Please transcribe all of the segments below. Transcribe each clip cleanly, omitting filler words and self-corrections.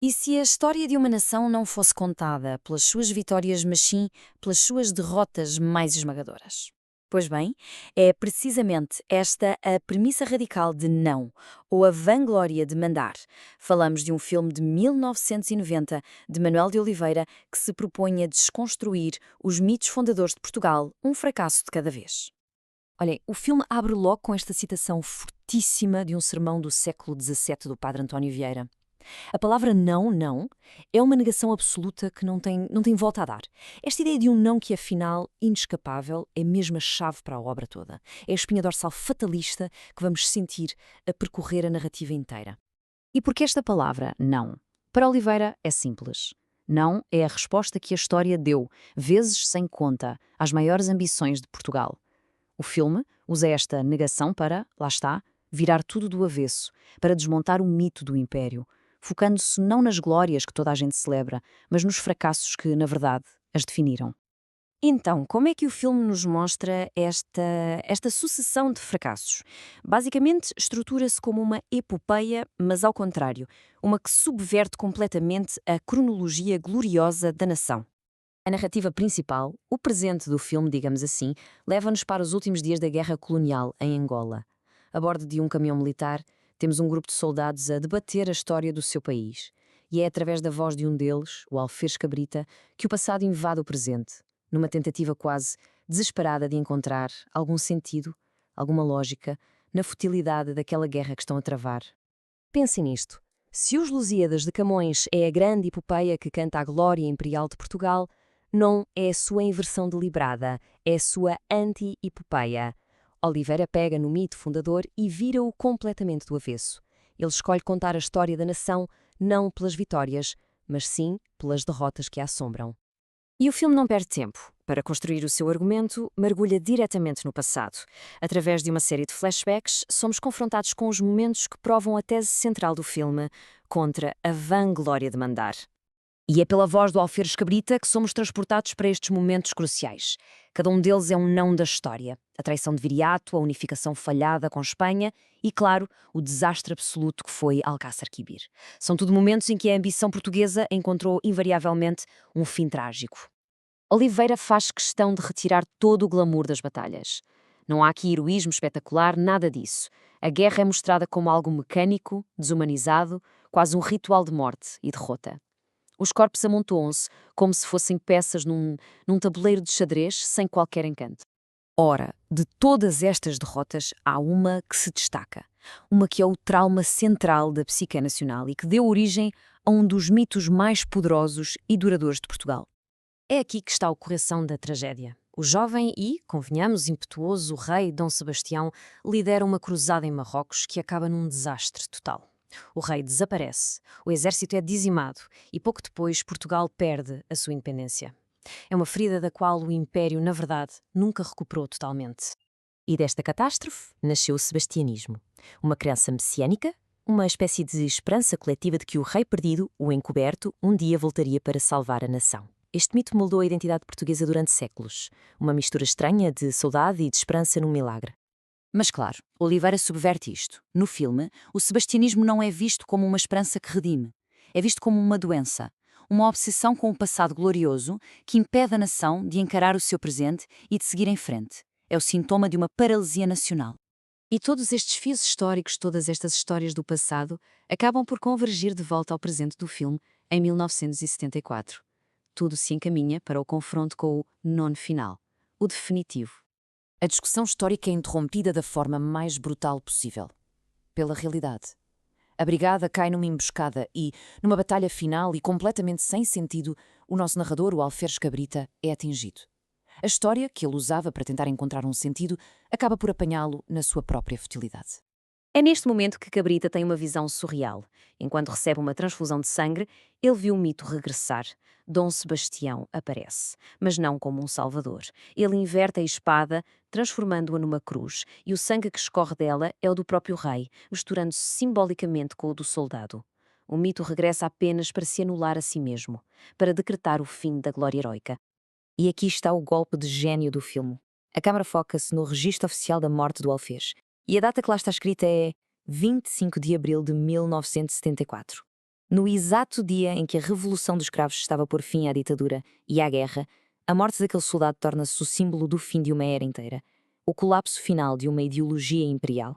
E se a história de uma nação não fosse contada pelas suas vitórias, mas sim pelas suas derrotas mais esmagadoras? Pois bem, é precisamente esta a premissa radical de Não, ou a vanglória de mandar. Falamos de um filme de 1990, de Manuel de Oliveira, que se propõe a desconstruir os mitos fundadores de Portugal, um fracasso de cada vez. Olhem, o filme abre logo com esta citação fortíssima de um sermão do século XVII do Padre António Vieira. A palavra não, não, é uma negação absoluta que não tem volta a dar. Esta ideia de um não que, afinal, inescapável, é mesmo a chave para a obra toda. É a espinha dorsal fatalista que vamos sentir a percorrer a narrativa inteira. E porque esta palavra, não? Para Oliveira é simples. Não é a resposta que a história deu, vezes sem conta, às maiores ambições de Portugal. O filme usa esta negação para, lá está, virar tudo do avesso, para desmontar o mito do império, focando-se não nas glórias que toda a gente celebra, mas nos fracassos que, na verdade, as definiram. Então, como é que o filme nos mostra esta sucessão de fracassos? Basicamente, estrutura-se como uma epopeia, mas ao contrário, uma que subverte completamente a cronologia gloriosa da nação. A narrativa principal, o presente do filme, digamos assim, leva-nos para os últimos dias da Guerra Colonial em Angola. A bordo de um caminhão militar, temos um grupo de soldados a debater a história do seu país. E é através da voz de um deles, o Alferes Cabrita, que o passado invade o presente, numa tentativa quase desesperada de encontrar algum sentido, alguma lógica, na futilidade daquela guerra que estão a travar. Pensem nisto. Se os Lusíadas de Camões é a grande epopeia que canta a glória imperial de Portugal, não é a sua inversão deliberada, é a sua anti-epopeia. Oliveira pega no mito fundador e vira-o completamente do avesso. Ele escolhe contar a história da nação não pelas vitórias, mas sim pelas derrotas que a assombram. E o filme não perde tempo. Para construir o seu argumento, mergulha diretamente no passado. Através de uma série de flashbacks, somos confrontados com os momentos que provam a tese central do filme contra a vanglória de mandar. E é pela voz do Alferes Cabrita que somos transportados para estes momentos cruciais. Cada um deles é um não da história. A traição de Viriato, a unificação falhada com Espanha e, claro, o desastre absoluto que foi Alcácer Quibir. São tudo momentos em que a ambição portuguesa encontrou invariavelmente um fim trágico. Oliveira faz questão de retirar todo o glamour das batalhas. Não há aqui heroísmo espetacular, nada disso. A guerra é mostrada como algo mecânico, desumanizado, quase um ritual de morte e derrota. Os corpos amontoam-se como se fossem peças num tabuleiro de xadrez sem qualquer encanto. Ora, de todas estas derrotas, há uma que se destaca. Uma que é o trauma central da psique nacional e que deu origem a um dos mitos mais poderosos e duradouros de Portugal. É aqui que está o coração da tragédia. O jovem e, convenhamos, impetuoso rei Dom Sebastião lidera uma cruzada em Marrocos que acaba num desastre total. O rei desaparece, o exército é dizimado e pouco depois Portugal perde a sua independência. É uma ferida da qual o império, na verdade, nunca recuperou totalmente. E desta catástrofe nasceu o sebastianismo, uma crença messiânica, uma espécie de esperança coletiva de que o rei perdido, o encoberto, um dia voltaria para salvar a nação. Este mito moldou a identidade portuguesa durante séculos, uma mistura estranha de saudade e de esperança num milagre. Mas claro, Oliveira subverte isto. No filme, o sebastianismo não é visto como uma esperança que redime. É visto como uma doença, uma obsessão com o passado glorioso que impede a nação de encarar o seu presente e de seguir em frente. É o sintoma de uma paralisia nacional. E todos estes fios históricos, todas estas histórias do passado, acabam por convergir de volta ao presente do filme em 1974. Tudo se encaminha para o confronto com o nono final, o definitivo. A discussão histórica é interrompida da forma mais brutal possível, pela realidade. A brigada cai numa emboscada e, numa batalha final e completamente sem sentido, o nosso narrador, o Alferes Cabrita, é atingido. A história, que ele usava para tentar encontrar um sentido, acaba por apanhá-lo na sua própria futilidade. É neste momento que Cabrita tem uma visão surreal. Enquanto recebe uma transfusão de sangue, ele viu o mito regressar. Dom Sebastião aparece, mas não como um salvador. Ele inverte a espada, transformando-a numa cruz, e o sangue que escorre dela é o do próprio rei, misturando-se simbolicamente com o do soldado. O mito regressa apenas para se anular a si mesmo, para decretar o fim da glória heroica. E aqui está o golpe de gênio do filme. A câmara foca-se no registro oficial da morte do Alfés. E a data que lá está escrita é 25 de abril de 1974. No exato dia em que a Revolução dos Cravos estava a pôr fim à ditadura e à guerra, a morte daquele soldado torna-se o símbolo do fim de uma era inteira, o colapso final de uma ideologia imperial.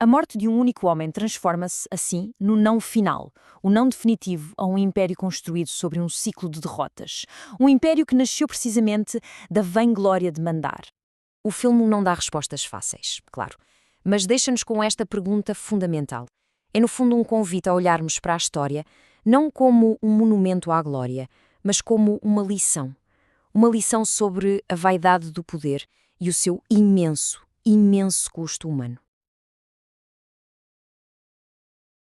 A morte de um único homem transforma-se, assim, no não final, o não definitivo a um império construído sobre um ciclo de derrotas. Um império que nasceu precisamente da vanglória de mandar. O filme não dá respostas fáceis, claro, mas deixa-nos com esta pergunta fundamental. É, no fundo, um convite a olharmos para a história não como um monumento à glória, mas como uma lição. Uma lição sobre a vaidade do poder e o seu imenso, imenso custo humano.